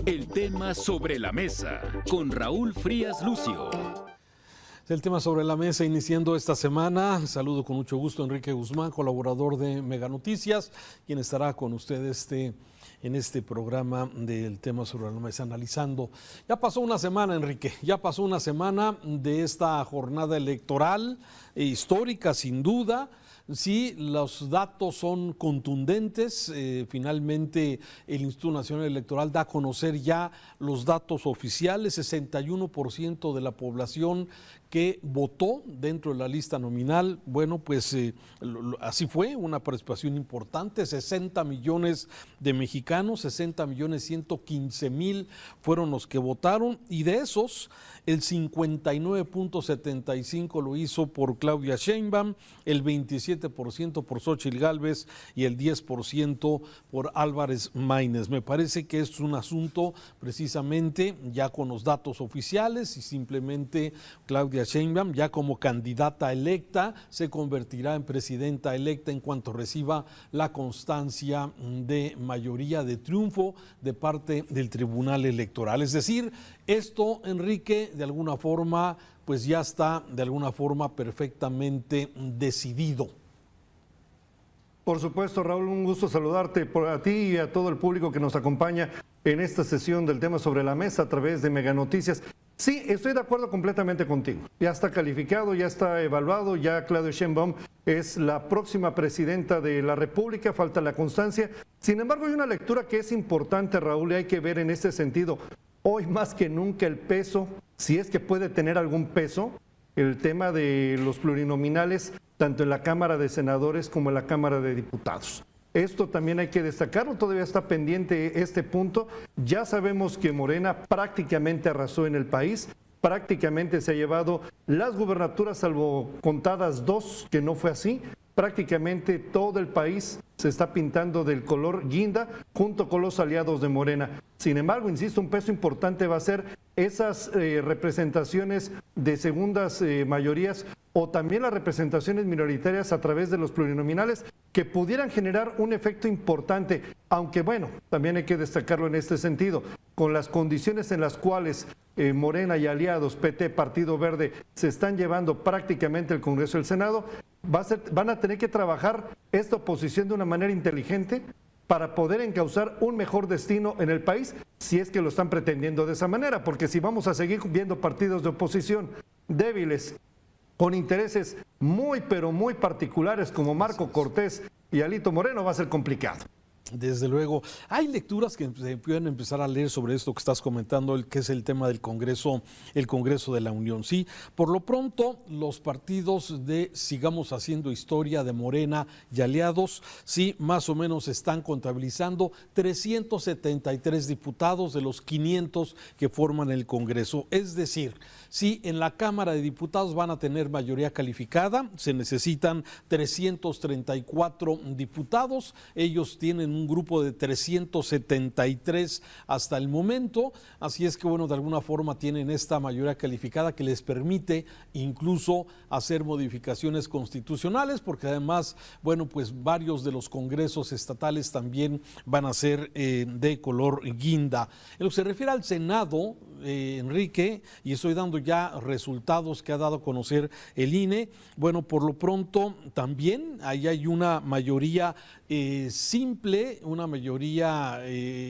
El tema sobre la mesa con Raúl Frías Lucio. El tema sobre la mesa iniciando esta semana. Saludo con mucho gusto a Enrique Guzmán, colaborador de Mega Noticias, quien estará con ustedes en este programa del tema sobre la mesa analizando. Ya pasó una semana, Enrique, ya pasó una semana de esta jornada electoral histórica, sin duda. Sí, los datos son contundentes. Finalmente, el Instituto Nacional Electoral da a conocer ya los datos oficiales. 61% de la población que votó dentro de la lista nominal. Bueno, pues así fue, una participación importante. 60 millones de mexicanos, 60.115.000 fueron los que votaron, y de esos, el 59.75% lo hizo por Claudia Sheinbaum, el 27% por Xóchitl Gálvez y el 10% por Álvarez Maínez. Me parece que es un asunto precisamente ya con los datos oficiales, y simplemente Claudia Sheinbaum, ya como candidata electa, se convertirá en presidenta electa en cuanto reciba la constancia de mayoría de triunfo de parte del Tribunal Electoral. Es decir, esto, Enrique, de alguna forma, pues ya está de alguna forma perfectamente decidido. Por supuesto, Raúl, un gusto saludarte a ti y a todo el público que nos acompaña en esta sesión del tema sobre la mesa a través de Mega Noticias. Sí, estoy de acuerdo completamente contigo. Ya está calificado, ya está evaluado, ya Claudia Sheinbaum es la próxima presidenta de la República, falta la constancia. Sin embargo, hay una lectura que es importante, Raúl, y hay que ver en este sentido. Hoy más que nunca el peso, si es que puede tener algún peso, el tema de los plurinominales, tanto en la Cámara de Senadores como en la Cámara de Diputados. Esto también hay que destacarlo, todavía está pendiente este punto. Ya sabemos que Morena prácticamente arrasó en el país, prácticamente se ha llevado las gubernaturas, salvo contadas dos, que no fue así. Prácticamente todo el país se está pintando del color guinda junto con los aliados de Morena. Sin embargo, insisto, un peso importante va a ser esas representaciones de segundas mayorías o también las representaciones minoritarias a través de los plurinominales que pudieran generar un efecto importante, aunque bueno, también hay que destacarlo en este sentido, con las condiciones en las cuales Morena y aliados, PT, Partido Verde, se están llevando prácticamente el Congreso y el Senado, van a tener que trabajar esta oposición de una manera inteligente para poder encauzar un mejor destino en el país, si es que lo están pretendiendo de esa manera, porque si vamos a seguir viendo partidos de oposición débiles, con intereses muy, pero muy particulares como Marco Cortés y Alito Moreno, va a ser complicado. Desde luego, hay lecturas que se pueden empezar a leer sobre esto que estás comentando, que es el tema del Congreso, el Congreso de la Unión. Sí, por lo pronto, los partidos de Sigamos Haciendo Historia, de Morena y aliados, sí, más o menos están contabilizando 373 diputados de los 500 que forman el Congreso. Es decir, sí, en la Cámara de Diputados van a tener mayoría calificada, se necesitan 334 diputados, ellos tienen un grupo de 373 hasta el momento, así es que bueno, de alguna forma tienen esta mayoría calificada que les permite incluso hacer modificaciones constitucionales, porque además, bueno, pues varios de los congresos estatales también van a ser de color guinda. En lo que se refiere al Senado, Enrique, y estoy dando ya resultados que ha dado a conocer el INE, bueno, por lo pronto también ahí hay una mayoría simple, una mayoría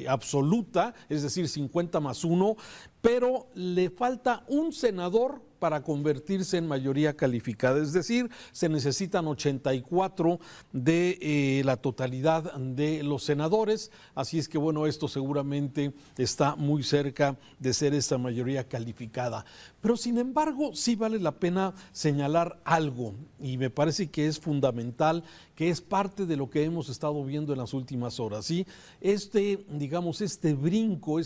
absoluta, es decir, 50+1, pero le falta un senador para convertirse en mayoría calificada, es decir, se necesitan 84 de la totalidad de los senadores, así es que bueno, esto seguramente está muy cerca de ser esta mayoría calificada. Pero sin embargo, sí vale la pena señalar algo, y me parece que es fundamental, que es parte de lo que hemos estado viendo en las últimas horas, ¿sí? Digamos, este brinco,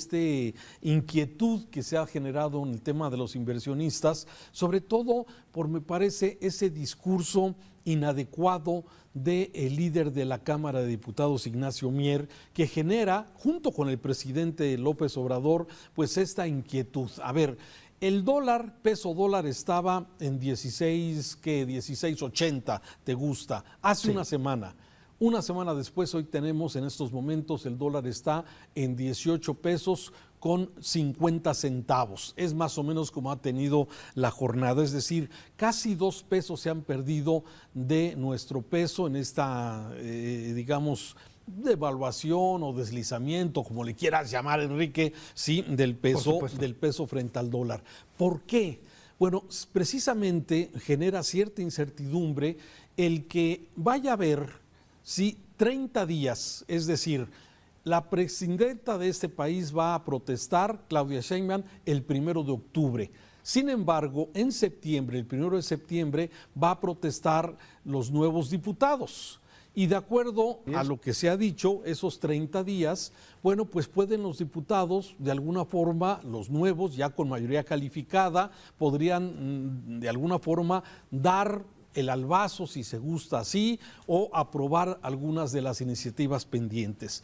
inquietud que se ha generado en el tema de los inversionistas, sobre todo por, me parece, ese discurso inadecuado del líder de la Cámara de Diputados, Ignacio Mier, que genera, junto con el presidente López Obrador, pues esta inquietud. A ver, el dólar, peso dólar, estaba en 16.80, ¿te gusta? Hace una semana. Una semana después, hoy tenemos en estos momentos, el dólar está en 18 pesos con 50 centavos. Es más o menos como ha tenido la jornada, es decir, casi 2 pesos se han perdido de nuestro peso en esta, digamos, devaluación o deslizamiento, como le quieras llamar, Enrique, sí, del peso frente al dólar. ¿Por qué? Bueno, precisamente genera cierta incertidumbre el que vaya a haber, sí, 30 días, es decir, la presidenta de este país va a protestar, Claudia Sheinbaum, el 1 de octubre. Sin embargo, en septiembre, el 1 de septiembre, va a protestar los nuevos diputados. Y de acuerdo a lo que se ha dicho, esos 30 días, bueno, pues pueden los diputados, de alguna forma, los nuevos, ya con mayoría calificada, podrían de alguna forma dar el albazo, si se gusta así, o aprobar algunas de las iniciativas pendientes.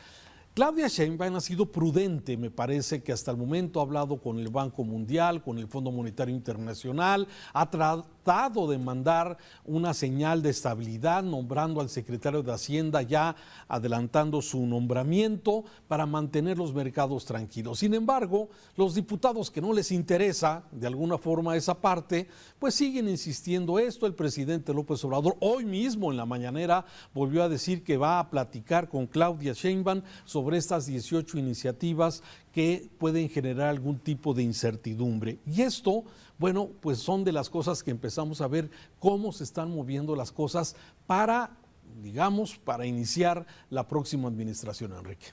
Claudia Sheinbaum ha sido prudente, me parece que hasta el momento ha hablado con el Banco Mundial, con el Fondo Monetario Internacional, ha tratado de mandar una señal de estabilidad, nombrando al secretario de Hacienda, ya adelantando su nombramiento para mantener los mercados tranquilos. Sin embargo, los diputados que no les interesa de alguna forma esa parte, pues siguen insistiendo esto. El presidente López Obrador hoy mismo en la mañanera volvió a decir que va a platicar con Claudia Sheinbaum sobre estas 18 iniciativas que pueden generar algún tipo de incertidumbre. Y esto, bueno, pues son de las cosas que empezamos a ver cómo se están moviendo las cosas para, digamos, para iniciar la próxima administración, Enrique.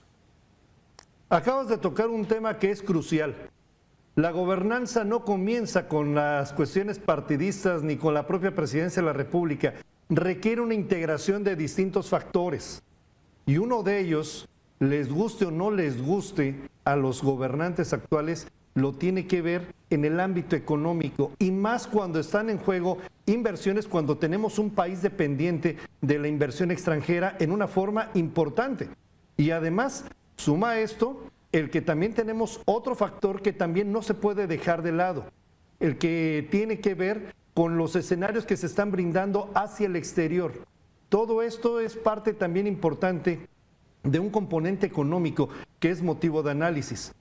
Acabas de tocar un tema que es crucial. La gobernanza no comienza con las cuestiones partidistas ni con la propia presidencia de la República. Requiere una integración de distintos factores. Y uno de ellos, les guste o no les guste a los gobernantes actuales, lo tiene que ver en el ámbito económico, y más cuando están en juego inversiones, cuando tenemos un país dependiente de la inversión extranjera en una forma importante. Y además, suma esto el que también tenemos otro factor que también no se puede dejar de lado, el que tiene que ver con los escenarios que se están brindando hacia el exterior. Todo esto es parte también importante de un componente económico que es motivo de análisis.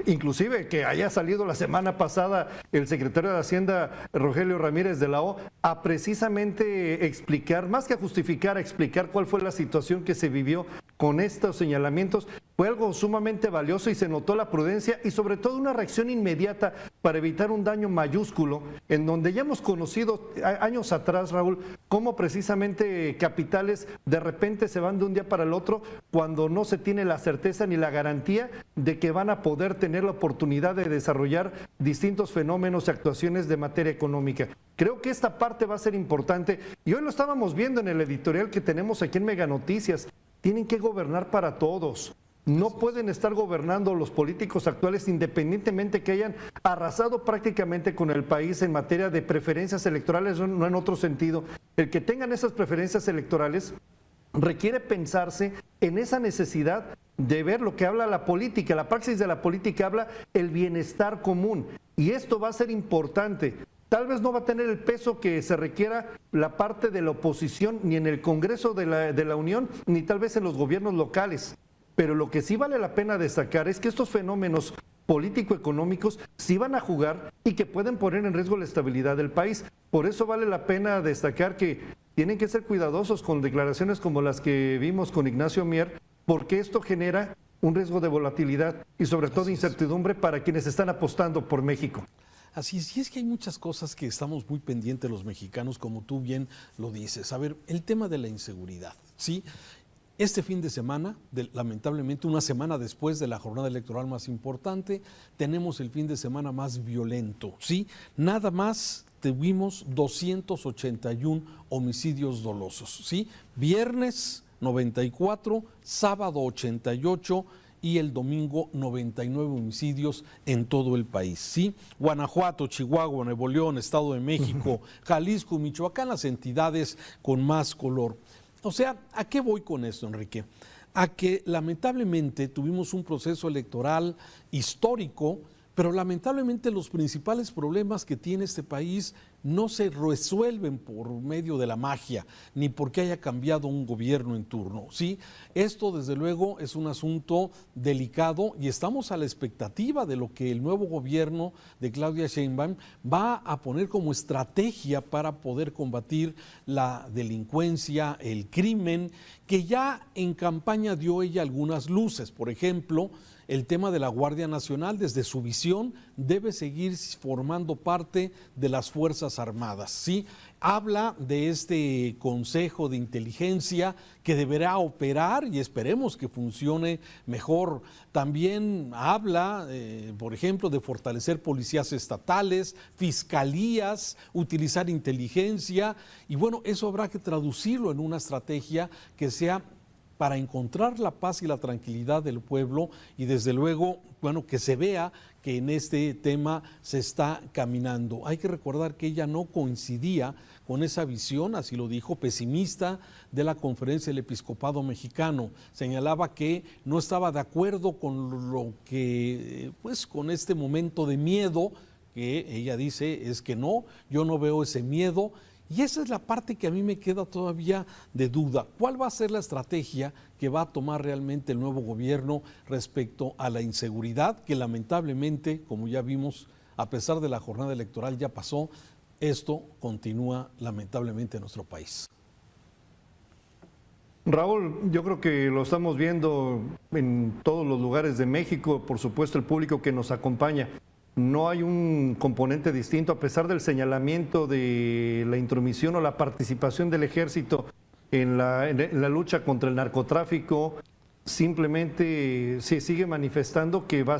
Inclusive que haya salido la semana pasada el secretario de Hacienda, Rogelio Ramírez de la O, a precisamente explicar, más que a justificar, a explicar cuál fue la situación que se vivió con estos señalamientos, fue algo sumamente valioso y se notó la prudencia y sobre todo una reacción inmediata para evitar un daño mayúsculo, en donde ya hemos conocido años atrás, Raúl, cómo precisamente capitales de repente se van de un día para el otro cuando no se tiene la certeza ni la garantía de que van a poder tener la oportunidad de desarrollar distintos fenómenos y actuaciones de materia económica. Creo que esta parte va a ser importante y hoy lo estábamos viendo en el editorial que tenemos aquí en Mega Noticias. Tienen que gobernar para todos. No pueden estar gobernando los políticos actuales independientemente que hayan arrasado prácticamente con el país en materia de preferencias electorales, no en otro sentido. El que tengan esas preferencias electorales requiere pensarse en esa necesidad de ver lo que habla la política. La praxis de la política habla el bienestar común y esto va a ser importante. Tal vez no va a tener el peso que se requiera la parte de la oposición ni en el Congreso de la Unión, ni tal vez en los gobiernos locales. Pero lo que sí vale la pena destacar es que estos fenómenos político-económicos sí van a jugar y que pueden poner en riesgo la estabilidad del país. Por eso vale la pena destacar que tienen que ser cuidadosos con declaraciones como las que vimos con Ignacio Mier, porque esto genera un riesgo de volatilidad y sobre todo incertidumbre para quienes están apostando por México. Así es, y es que hay muchas cosas que estamos muy pendientes los mexicanos, como tú bien lo dices. A ver, el tema de la inseguridad, ¿sí? Este fin de semana, lamentablemente una semana después de la jornada electoral más importante, tenemos el fin de semana más violento, ¿sí? Nada más tuvimos 281 homicidios dolosos, ¿sí? Viernes 94, sábado 88 y el domingo 99 homicidios en todo el país, ¿sí? Guanajuato, Chihuahua, Nuevo León, Estado de México, Jalisco, Michoacán, las entidades con más color. O sea, ¿a qué voy con esto, Enrique? A que lamentablemente tuvimos un proceso electoral histórico Pero lamentablemente los principales problemas que tiene este país no se resuelven por medio de la magia, ni porque haya cambiado un gobierno en turno. ¿Sí? Esto desde luego es un asunto delicado y estamos a la expectativa de lo que el nuevo gobierno de Claudia Sheinbaum va a poner como estrategia para poder combatir la delincuencia, el crimen, que ya en campaña dio ella algunas luces. Por ejemplo, el tema de la Guardia Nacional, desde su visión, debe seguir formando parte de las Fuerzas Armadas. ¿Sí? Habla de este Consejo de Inteligencia que deberá operar y esperemos que funcione mejor. También habla, por ejemplo, de fortalecer policías estatales, fiscalías, utilizar inteligencia y bueno, eso habrá que traducirlo en una estrategia que sea para encontrar la paz y la tranquilidad del pueblo y desde luego, bueno, que se vea que en este tema se está caminando. Hay que recordar que ella no coincidía con esa visión, así lo dijo, pesimista de la Conferencia del Episcopado Mexicano. Señalaba que no estaba de acuerdo con lo que, pues, con este momento de miedo, que ella dice es que no, yo no veo ese miedo. Y esa es la parte que a mí me queda todavía de duda. ¿Cuál va a ser la estrategia que va a tomar realmente el nuevo gobierno respecto a la inseguridad? Que lamentablemente, como ya vimos, a pesar de la jornada electoral ya pasó, esto continúa lamentablemente en nuestro país. Raúl, yo creo que lo estamos viendo en todos los lugares de México, por supuesto el público que nos acompaña. No hay un componente distinto, a pesar del señalamiento de la intromisión o la participación del ejército en la lucha contra el narcotráfico, simplemente se sigue manifestando que van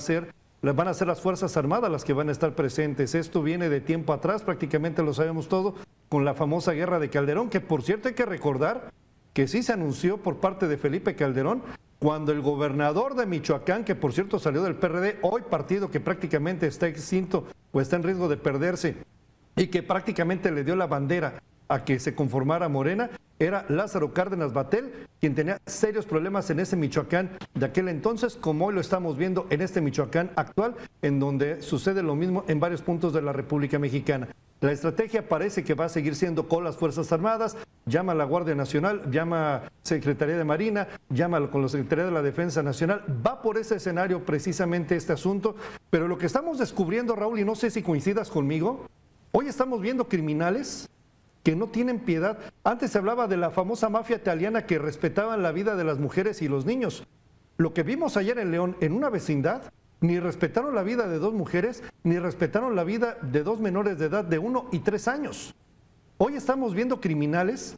a ser las Fuerzas Armadas las que van a estar presentes. Esto viene de tiempo atrás, prácticamente lo sabemos todo, con la famosa guerra de Calderón, que por cierto hay que recordar que sí se anunció por parte de Felipe Calderón, cuando el gobernador de Michoacán, que por cierto salió del PRD, hoy partido que prácticamente está extinto o está en riesgo de perderse, y que prácticamente le dio la bandera a que se conformara Morena, era Lázaro Cárdenas Batel, quien tenía serios problemas en ese Michoacán de aquel entonces, como hoy lo estamos viendo en este Michoacán actual, en donde sucede lo mismo en varios puntos de la República Mexicana. La estrategia parece que va a seguir siendo con las Fuerzas Armadas, llama a la Guardia Nacional, llama a Secretaría de Marina, llama con la Secretaría de la Defensa Nacional, va por ese escenario precisamente este asunto, pero lo que estamos descubriendo, Raúl, y no sé si coincidas conmigo, hoy estamos viendo criminales que no tienen piedad. Antes se hablaba de la famosa mafia italiana que respetaban la vida de las mujeres y los niños. Lo que vimos ayer en León, en una vecindad, ni respetaron la vida de dos mujeres, ni respetaron la vida de dos menores de edad de 1 y 3 años. Hoy estamos viendo criminales,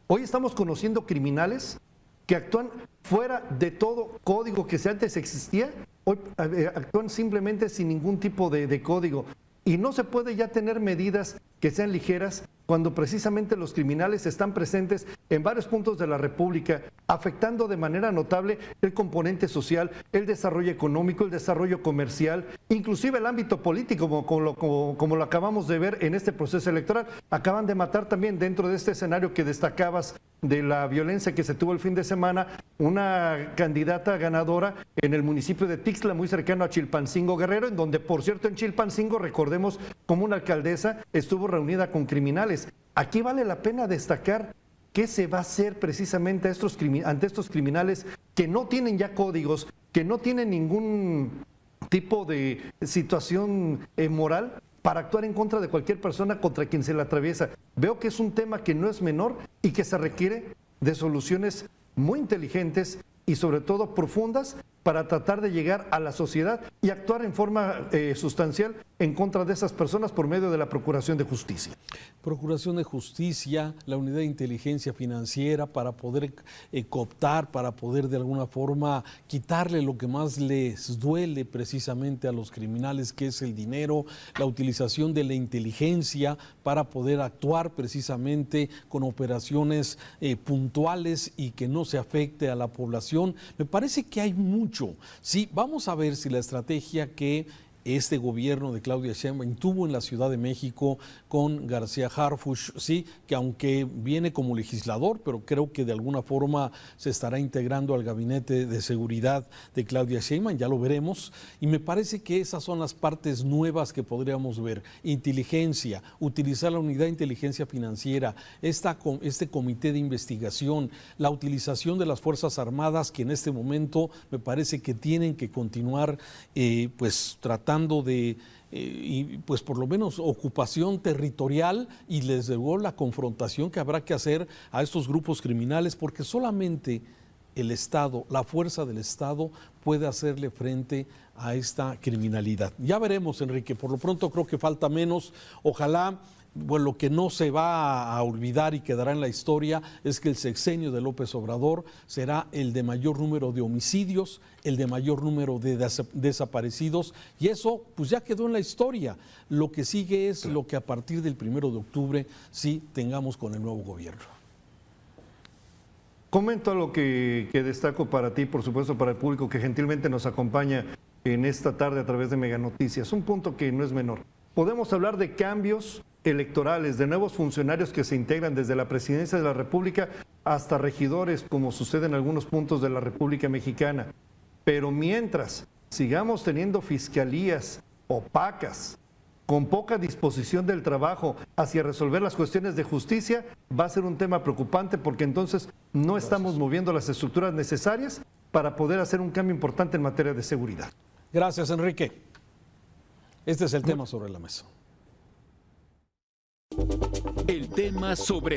hoy estamos conociendo criminales que actúan fuera de todo código que antes existía, hoy actúan simplemente sin ningún tipo de código. Y no se puede ya tener medidas que sean ligeras cuando precisamente los criminales están presentes en varios puntos de la República, afectando de manera notable el componente social, el desarrollo económico, el desarrollo comercial, inclusive el ámbito político, como lo acabamos de ver en este proceso electoral. Acaban de matar también, dentro de este escenario que destacabas de la violencia que se tuvo el fin de semana, una candidata ganadora en el municipio de Tixla, muy cercano a Chilpancingo, Guerrero, en donde, por cierto, en Chilpancingo, recordemos, como una alcaldesa estuvo reunida con criminales. Aquí vale la pena destacar qué se va a hacer precisamente ante estos criminales que no tienen ya códigos, que no tienen ningún tipo de situación moral para actuar en contra de cualquier persona contra quien se le atraviesa. Veo que es un tema que no es menor y que se requiere de soluciones muy inteligentes y sobre todo profundas para tratar de llegar a la sociedad y actuar en forma sustancial en contra de esas personas por medio de la Procuración de Justicia. Procuración de Justicia, la Unidad de Inteligencia Financiera para poder cooptar, para poder de alguna forma quitarle lo que más les duele precisamente a los criminales, que es el dinero, la utilización de la inteligencia para poder actuar precisamente con operaciones puntuales y que no se afecte a la población. Me parece que hay mucho. Sí, vamos a ver si la estrategia que este gobierno de Claudia Sheinbaum tuvo en la Ciudad de México con García Harfuch, sí, que aunque viene como legislador, pero creo que de alguna forma se estará integrando al gabinete de seguridad de Claudia Sheinbaum, ya lo veremos, y me parece que esas son las partes nuevas que podríamos ver. Inteligencia, utilizar la unidad de inteligencia financiera, este comité de investigación, la utilización de las Fuerzas Armadas que en este momento me parece que tienen que continuar pues tratando de, pues por lo menos ocupación territorial y desde luego la confrontación que habrá que hacer a estos grupos criminales, porque solamente el Estado, la fuerza del Estado puede hacerle frente a esta criminalidad. Ya veremos, Enrique, por lo pronto creo que falta menos, ojalá. Bueno, lo que no se va a olvidar y quedará en la historia es que el sexenio de López Obrador será el de mayor número de homicidios, el de mayor número de desaparecidos, y eso pues ya quedó en la historia. Lo que sigue es lo que a partir del 1 de octubre sí tengamos con el nuevo gobierno. Comento algo que destaco para ti, por supuesto para el público que gentilmente nos acompaña en esta tarde a través de Mega Noticias. Un punto que no es menor. Podemos hablar de cambios electorales, de nuevos funcionarios que se integran desde la Presidencia de la República hasta regidores, como sucede en algunos puntos de la República Mexicana. Pero mientras sigamos teniendo fiscalías opacas, con poca disposición del trabajo hacia resolver las cuestiones de justicia, va a ser un tema preocupante porque entonces no estamos moviendo las estructuras necesarias para poder hacer un cambio importante en materia de seguridad. Gracias, Enrique. Este es el tema sobre la mesa. El tema sobre la